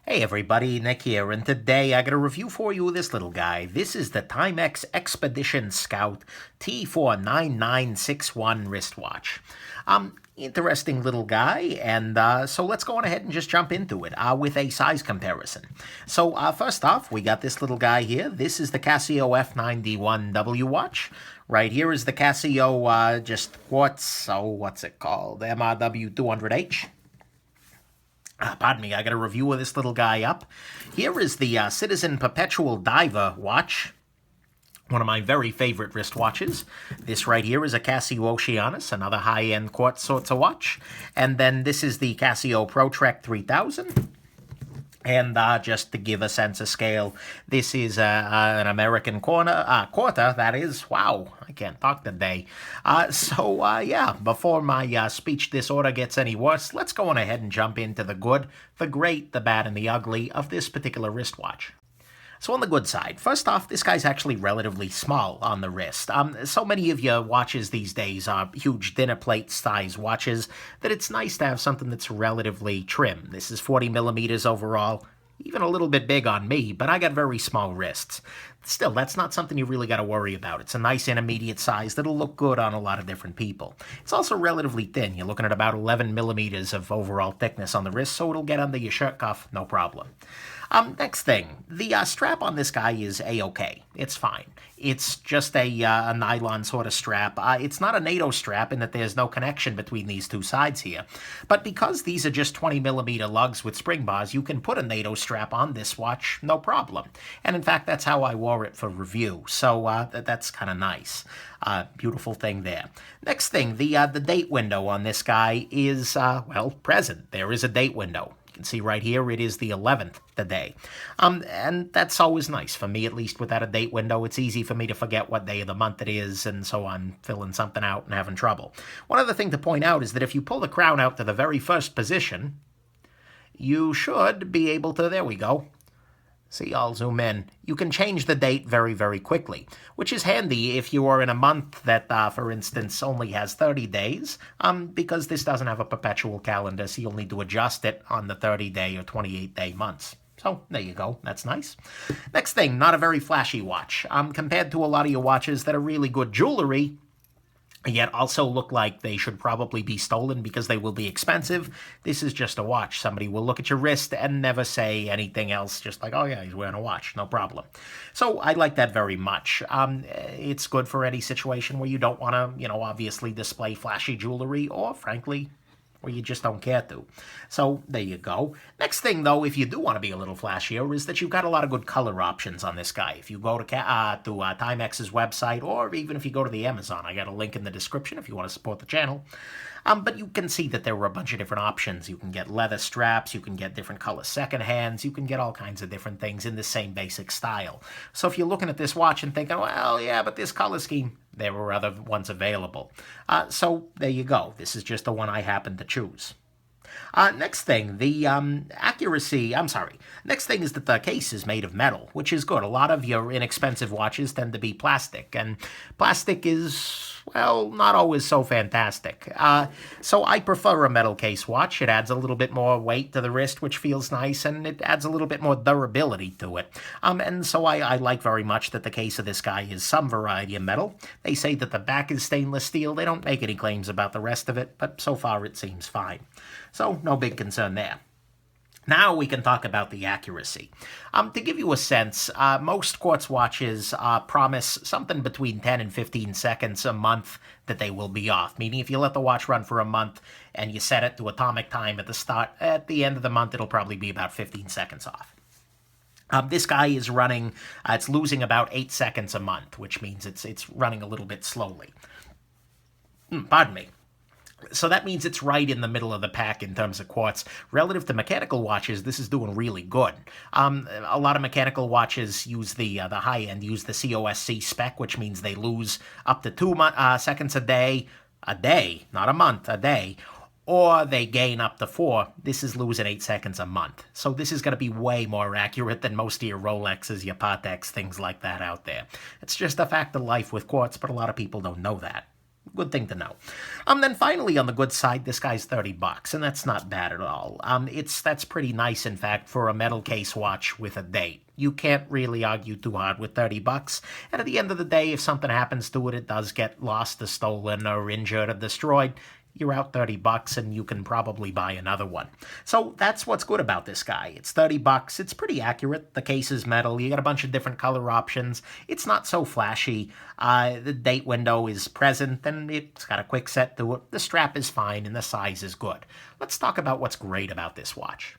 Hey everybody, Nick here, and today I got a review for you of this little guy. This is the Timex Expedition Scout T49961 wristwatch. Interesting little guy, and so let's go on ahead and just jump into it with a size comparison. So first off, we got this little guy here. This is the Casio F91W watch. Right here is the Casio just quartz, what's it called? MRW 200H. Pardon me, I got a review of this little guy up. Here is the Citizen Perpetual Diver watch, one of my very favorite wristwatches. This right here is a Casio Oceanus, another high-end quartz sorts of watch. And then this is the Casio ProTrek 3000. And just to give a sense of scale, this is an American quarter, that is. Wow, I can't talk today. Yeah, before my speech disorder gets any worse, let's go on ahead and jump into the good, the great, the bad, and the ugly of this particular wristwatch. So on the good side, first off, this guy's actually relatively small on the wrist. So many of your watches these days are huge dinner plate size watches that it's nice to have something that's relatively trim. This is 40 millimeters overall, even a little bit big on me, but I got very small wrists. Still, that's not something you really got to worry about. It's a nice intermediate size that'll look good on a lot of different people. It's also relatively thin. You're looking at about 11 millimeters of overall thickness on the wrist, so it'll get under your shirt cuff, no problem. Next thing, the strap on this guy is A-OK. It's fine. It's just a nylon sort of strap. It's not a NATO strap in that there's no connection between these two sides here. But because these are just 20 millimeter lugs with spring bars, you can put a NATO strap on this watch, no problem. And in fact, that's how I wore it for review. So that's kind of nice. Beautiful thing there. Next thing, the date window on this guy is, present. There is a date window. You can see right here, it is the 11th today. And that's always nice, for me at least, without a date window. It's easy for me to forget what day of the month it is, and so I'm filling something out and having trouble. One other thing to point out is that if you pull the crown out to the very first position, you should be able to, there we go. See, I'll zoom in. You can change the date very, very quickly, which is handy if you are in a month that, for instance, only has 30 days, because this doesn't have a perpetual calendar, so you'll need to adjust it on the 30-day or 28-day months. So there you go. That's nice. Next thing, not a very flashy watch. Compared to a lot of your watches that are really good jewelry, yet also look like they should probably be stolen because they will be expensive. This is just a watch. Somebody will look at your wrist and never say anything else, just like, oh yeah, he's wearing a watch, no problem. So I like that very much. It's good for any situation where you don't want to, obviously display flashy jewelry, or frankly, or you just don't care to. So there you go. Next thing, though, if you do want to be a little flashier, is that you've got a lot of good color options on this guy. If you go to Timex's website, or even if you go to the Amazon, I got a link in the description if you want to support the channel. But you can see that there were a bunch of different options. You can get leather straps, you can get different color second hands, you can get all kinds of different things in the same basic style. So if you're looking at this watch and thinking, well, yeah, but this color scheme, there were other ones available. So there you go. This is just the one I happened to choose. Next thing, the accuracy, next thing is that the case is made of metal, which is good. A lot of your inexpensive watches tend to be plastic, and plastic is, well, not always so fantastic. So I prefer a metal case watch. It adds a little bit more weight to the wrist, which feels nice, and it adds a little bit more durability to it. And so I like very much that the case of this guy is some variety of metal. They say that the back is stainless steel. They don't make any claims about the rest of it, but so far it seems fine. So no big concern there. Now we can talk about the accuracy. To give you a sense, most quartz watches promise something between 10 and 15 seconds a month that they will be off. Meaning if you let the watch run for a month and you set it to atomic time at the start, at the end of the month it'll probably be about 15 seconds off. This guy is running, it's losing about 8 seconds a month, which means it's running a little bit slowly. Pardon me. So that means it's right in the middle of the pack in terms of quartz. Relative to mechanical watches, this is doing really good. A lot of mechanical watches use the high-end, use the COSC spec, which means they lose up to 2 seconds a day, not a month, a day, or they gain up to 4. This is losing 8 seconds a month. So this is going to be way more accurate than most of your Rolexes, your Pateks, things like that out there. It's just a fact of life with quartz, but a lot of people don't know that. good thing to know. Then finally, on the good side, this guy's $30, and that's not bad at all. That's pretty nice, in fact, for a metal case watch with a date. You can't really argue too hard with $30. And at the end of the day, if something happens to it, it does get lost or stolen or injured or destroyed, you're out $30 and you can probably buy another one. So that's what's good about this guy. It's $30. It's pretty accurate. The case is metal. You got a bunch of different color options. It's not so flashy. The date window is present and it's got a quick set to it. The strap is fine and the size is good. Let's talk about what's great about this watch.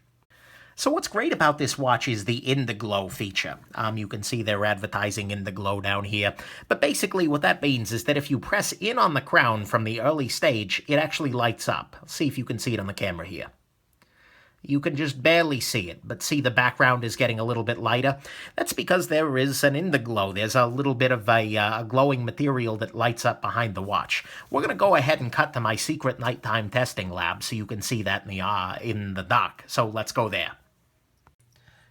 So what's great about this watch is the Indiglow feature. You can see they're advertising Indiglow down here. But basically what that means is that if you press in on the crown from the early stage, it actually lights up. Let's see if you can see it on the camera here. You can just barely see it, but see the background is getting a little bit lighter. That's because there is an Indiglow. There's a little bit of a glowing material that lights up behind the watch. We're going to go ahead and cut to my secret nighttime testing lab so you can see that in the dock. So let's go there.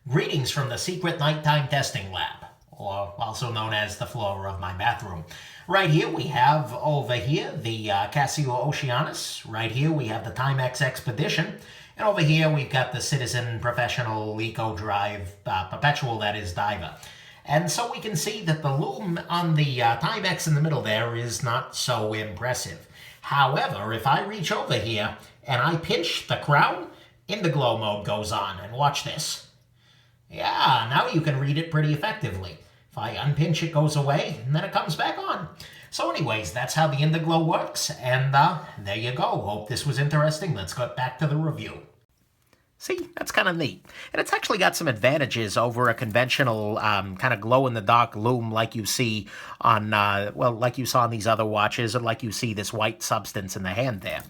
Greetings from the secret nighttime testing lab, or also known as the floor of my bathroom. Right here we have over here the Casio Oceanus. Right here we have the Timex Expedition. And over here we've got the Citizen Professional Eco Drive Perpetual, that is, Diver. And so we can see that the lume on the Timex in the middle there is not so impressive. However, if I reach over here and I pinch the crown, Indiglow mode goes on. And watch this. Yeah, now you can read it pretty effectively. If I unpinch, it goes away, and then it comes back on. So anyways, that's how the Indiglow works, and there you go. Hope this was interesting. Let's get back to the review. See, that's kind of neat. And it's actually got some advantages over a conventional kind of glow-in-the-dark lume like you see on, like you saw on these other watches, or like you see this white substance in the hand there.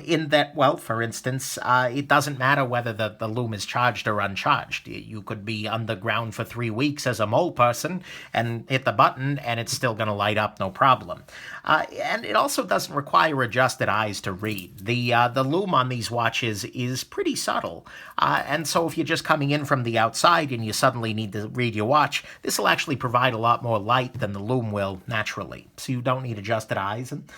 In that, well, for instance, it doesn't matter whether the lume is charged or uncharged. You could be underground for 3 weeks as a mole person and hit the button, and it's still going to light up, no problem. And it also doesn't require adjusted eyes to read. The lume on these watches is pretty subtle. And so if you're just coming in from the outside and you suddenly need to read your watch, this will actually provide a lot more light than the lume will naturally. So you don't need adjusted eyes. And,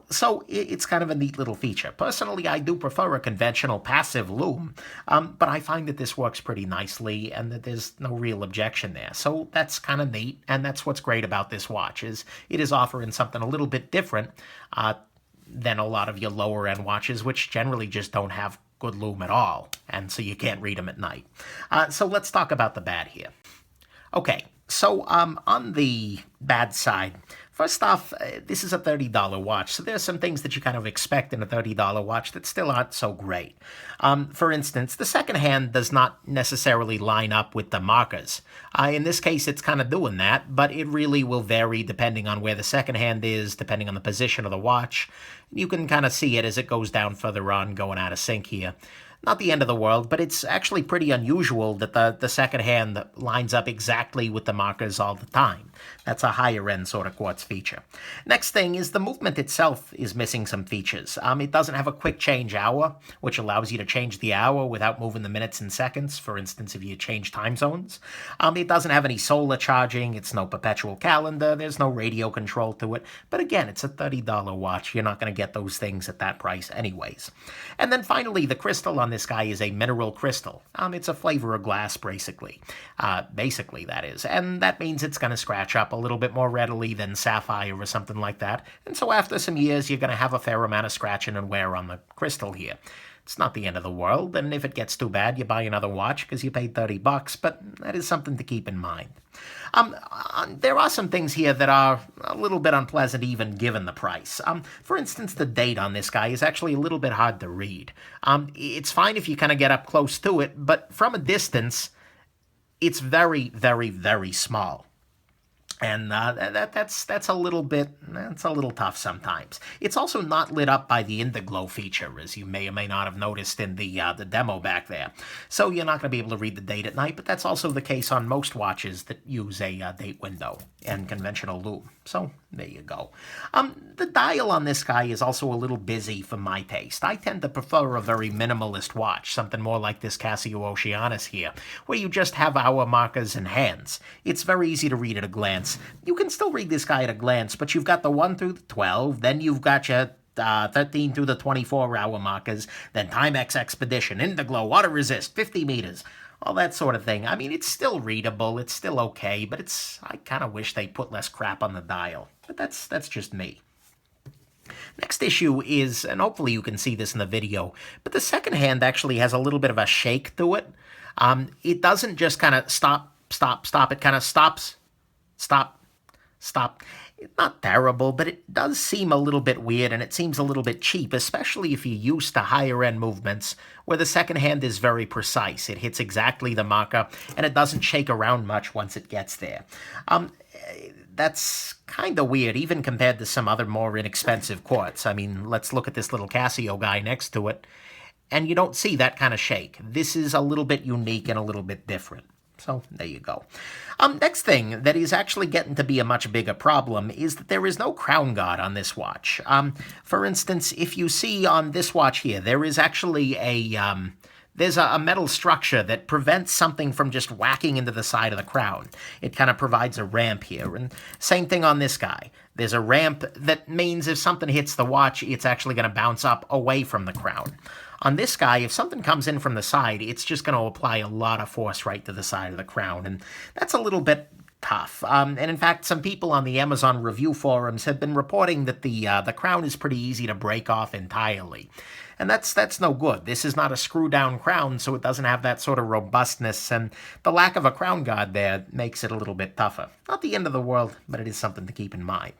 so it's kind of a neat little feature. Personally, I do prefer a conventional passive lume, but I find that this works pretty nicely and that there's no real objection there. So that's kind of neat, and that's what's great about this watch, is it is offering something a little bit different than a lot of your lower-end watches, which generally just don't have good lume at all, and so you can't read them at night. So let's talk about the bad here. Okay, so on the bad side, first off, this is a $30 watch, so there's some things that you kind of expect in a $30 watch that still aren't so great. For instance, the second hand does not necessarily line up with the markers. In this case, it's kind of doing that, but it really will vary depending on where the second hand is, depending on the position of the watch. You can kind of see it as it goes down further on, going out of sync here. Not the end of the world, but it's actually pretty unusual that the second hand lines up exactly with the markers all the time. That's a higher-end sort of quartz feature. Next thing is the movement itself is missing some features. It doesn't have a quick change hour, which allows you to change the hour without moving the minutes and seconds, for instance, if you change time zones. It doesn't have any solar charging. It's no perpetual calendar. There's no radio control to it. But again, it's a $30 watch. You're not going to get those things at that price anyways. And then finally, the crystal on this guy is a mineral crystal. It's a flavor of glass, basically. Basically, that is. And that means it's going to scratch up a little bit more readily than sapphire or something like that. And so after some years, you're going to have a fair amount of scratching and wear on the crystal here. It's not the end of the world, and if it gets too bad, you buy another watch because you paid $30, but that is something to keep in mind. There are some things here that are a little bit unpleasant even given the price. For instance, the date on this guy is actually a little bit hard to read. It's fine if you kind of get up close to it, but from a distance, it's very, very, very small. And that's a little tough sometimes. It's also not lit up by the Indiglow feature, as you may or may not have noticed in the demo back there. So you're not going to be able to read the date at night, but that's also the case on most watches that use a date window and conventional lume. So there you go. The dial on this guy is also a little busy for my taste. I tend to prefer a very minimalist watch, something more like this Casio Oceanus here, where you just have hour markers and hands. It's very easy to read at a glance. glance. You can still read this guy at a glance, but you've got the 1 through the 12, then you've got your 13 through the 24-hour markers, then Timex Expedition, Indiglo, Water Resist, 50 meters, all that sort of thing. I mean, it's still readable, it's still okay, but I kind of wish they put less crap on the dial. But that's just me. Next issue is, and hopefully you can see this in the video, but the second hand actually has a little bit of a shake to it. It doesn't just kind of stop. It kind of stops, stop. It's not terrible, but it does seem a little bit weird, and it seems a little bit cheap, especially if you're used to higher-end movements where the second hand is very precise. It hits exactly the marker, and it doesn't shake around much once it gets there. That's kind of weird, even compared to some other more inexpensive quartz. I mean, let's look at this little Casio guy next to it, and you don't see that kind of shake. This is a little bit unique and a little bit different. So there you go. Next thing that is actually getting to be a much bigger problem is that there is no crown guard on this watch. For instance, if you see on this watch here, there is actually there's a metal structure that prevents something from just whacking into the side of the crown. It kind of provides a ramp here. And same thing on this guy. There's a ramp that means if something hits the watch, it's actually going to bounce up away from the crown. On this guy, if something comes in from the side, it's just going to apply a lot of force right to the side of the crown, and that's a little bit tough. And in fact, some people on the Amazon review forums have been reporting that the crown is pretty easy to break off entirely. And that's no good. This is not a screw-down crown, so it doesn't have that sort of robustness, and the lack of a crown guard there makes it a little bit tougher. Not the end of the world, but it is something to keep in mind.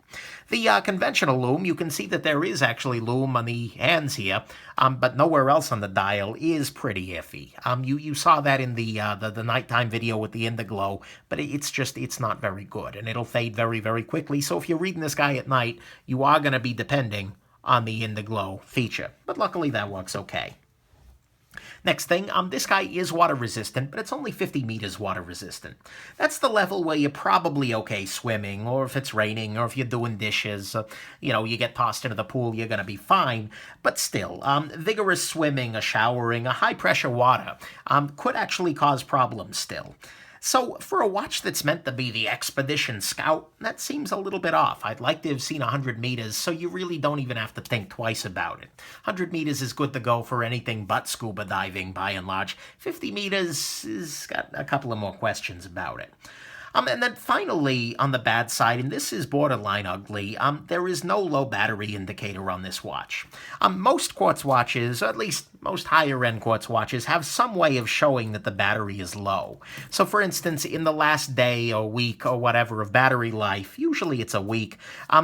The conventional lume, you can see that there is actually lume on the hands here, but nowhere else on the dial is pretty iffy. You saw that in the nighttime video with the Indiglo, but it's not very good, and it'll fade very, very quickly. So if you're reading this guy at night, you are going to be depending on the Indiglo feature, but luckily that works okay. Next thing, this guy is water resistant, but it's only 50 meters water resistant. That's the level where you're probably okay swimming, or if it's raining, or if you're doing dishes, you get tossed into the pool, you're going to be fine. But still, vigorous swimming, or showering, or high pressure water could actually cause problems still. So for a watch that's meant to be the Expedition Scout, that seems a little bit off. I'd like to have seen 100 meters, so you really don't even have to think twice about it. 100 meters is good to go for anything but scuba diving, by and large. 50 meters has got a couple of more questions about it. And then finally, on the bad side, and this is borderline ugly, there is no low battery indicator on this watch. Most quartz watches, or at least most higher-end quartz watches, have some way of showing that the battery is low. So for instance, in the last day or week or whatever of battery life, usually it's a week,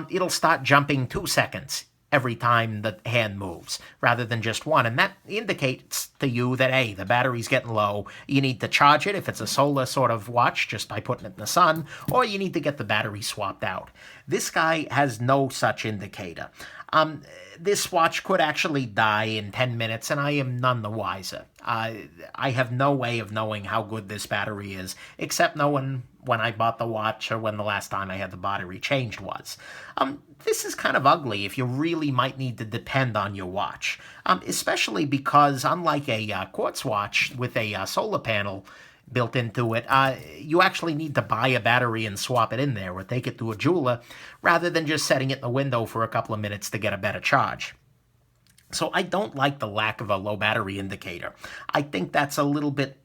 it'll start jumping 2 seconds every time the hand moves, rather than just one. And that indicates to you that, hey, the battery's getting low. You need to charge it if it's a solar sort of watch, just by putting it in the sun, or you need to get the battery swapped out. This guy has no such indicator. This watch could actually die in 10 minutes, and I am none the wiser. I have no way of knowing how good this battery is, except knowing when I bought the watch or when the last time I had the battery changed was. This is kind of ugly if you really might need to depend on your watch, especially because unlike a quartz watch with a solar panel built into it, you actually need to buy a battery and swap it in there or take it to a jeweler rather than just setting it in the window for a couple of minutes to get a better charge. So I don't like the lack of a low battery indicator. I think that's a little bit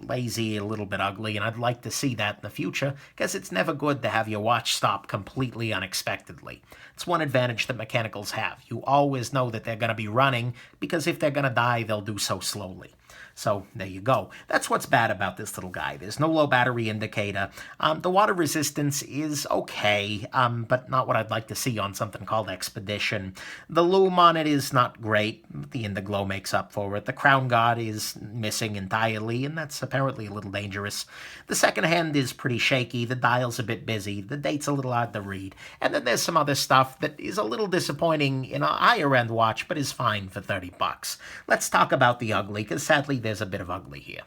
lazy, a little bit ugly, and I'd like to see that in the future because it's never good to have your watch stop completely unexpectedly. It's one advantage that mechanicals have. You always know that they're going to be running because if they're going to die, they'll do so slowly. So there you go. That's what's bad about this little guy. There's no low battery indicator. The water resistance is okay, but not what I'd like to see on something called Expedition. The lume on it is not great. The Indiglo makes up for it. The crown guard is missing entirely, and that's apparently a little dangerous. The second hand is pretty shaky. The dial's a bit busy. The date's a little hard to read. And then there's some other stuff that is a little disappointing in a higher-end watch, but is fine for $30. Let's talk about the ugly, because sadly there's a bit of ugly here.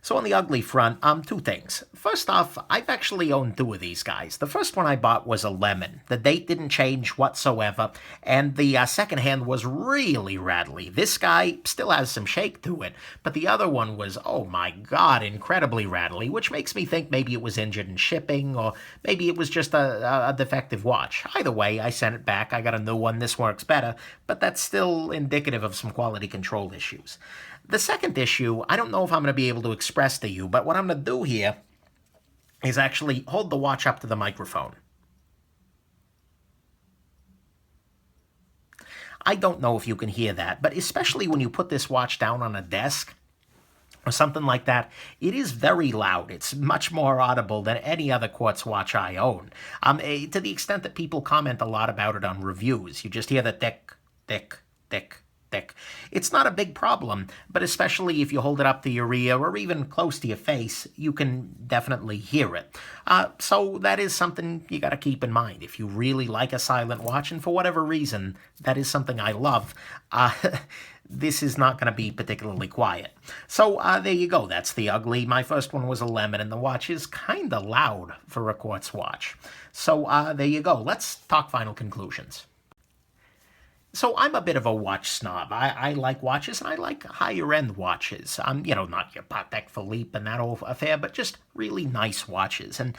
So on the ugly front, two things. First off, I've actually owned two of these guys. The first one I bought was a lemon. The date didn't change whatsoever, and the second hand was really rattly. This guy still has some shake to it, but the other one was, oh my god, incredibly rattly, which makes me think maybe it was injured in shipping, or maybe it was just a defective watch. Either way, I sent it back. I got a new one. This works better, but that's still indicative of some quality control issues. The second issue, I don't know if I'm going to be able to express to you, but what I'm going to do here is actually hold the watch up to the microphone. I don't know if you can hear that, but especially when you put this watch down on a desk or something like that, it is very loud. It's much more audible than any other quartz watch I own. To the extent that people comment a lot about it on reviews. You just hear the tick, tick, tick, tick. It's not a big problem, but especially if you hold it up to your ear or even close to your face, you can definitely hear it. So that is something you got to keep in mind. If you really like a silent watch, and for whatever reason, that is something I love, this is not going to be particularly quiet. So there you go. That's the ugly. My first one was a lemon, and the watch is kind of loud for a quartz watch. So there you go. Let's talk final conclusions. So I'm a bit of a watch snob. I like watches, and I like higher-end watches. Not your Patek Philippe and that whole affair, but just really nice watches and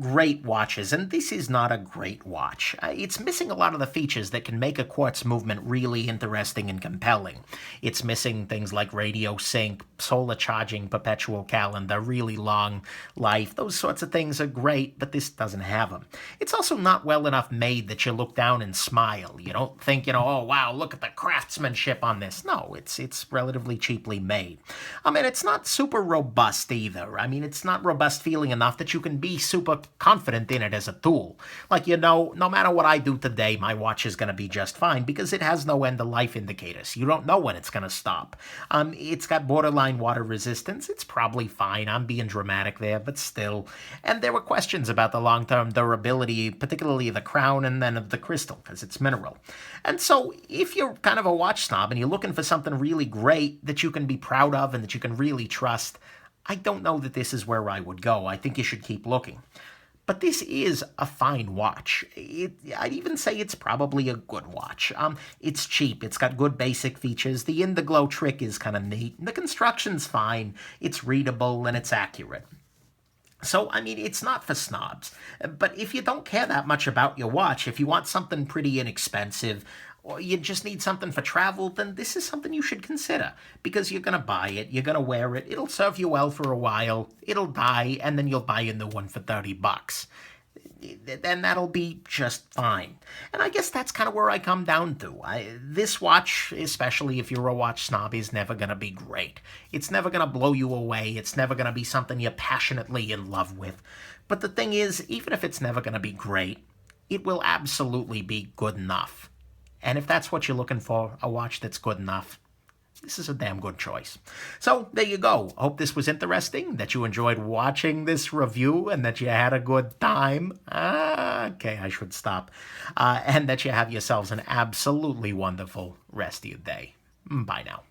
great watches. And this is not a great watch. It's missing a lot of the features that can make a quartz movement really interesting and compelling. It's missing things like radio sync, solar charging, perpetual calendar, really long life. Those sorts of things are great, but this doesn't have them. It's also not well enough made that you look down and smile. You don't think, oh, wow, look at the craftsmanship on this. No, it's relatively cheaply made. And it's not super robust either. It's not robust feeling enough that you can be super confident in it as a tool. Like, no matter what I do today, my watch is going to be just fine because it has no end-of-life indicators. You don't know when it's going to stop. It's got borderline water resistance. It's probably fine. I'm being dramatic there, but still. And there were questions about the long-term durability, particularly the crown and then of the crystal, because it's mineral. And so if you're kind of a watch snob and you're looking for something really great that you can be proud of and that you can really trust, I don't know that this is where I would go. I think you should keep looking. But this is a fine watch. I'd even say it's probably a good watch. It's cheap. It's got good basic features. The in-the-glow trick is kind of neat. The construction's fine. It's readable and it's accurate. So, it's not for snobs. But if you don't care that much about your watch, if you want something pretty inexpensive, or you just need something for travel, then this is something you should consider. Because you're going to buy it, you're going to wear it, it'll serve you well for a while, it'll die, and then you'll buy a new one for $30. Then that'll be just fine. And I guess that's kind of where I come down to. This watch, especially if you're a watch snob, is never going to be great. It's never going to blow you away. It's never going to be something you're passionately in love with. But the thing is, even if it's never going to be great, it will absolutely be good enough. And if that's what you're looking for, a watch that's good enough, this is a damn good choice. So there you go. Hope this was interesting, that you enjoyed watching this review, and that you had a good time. Okay, I should stop. And that you have yourselves an absolutely wonderful rest of your day. Bye now.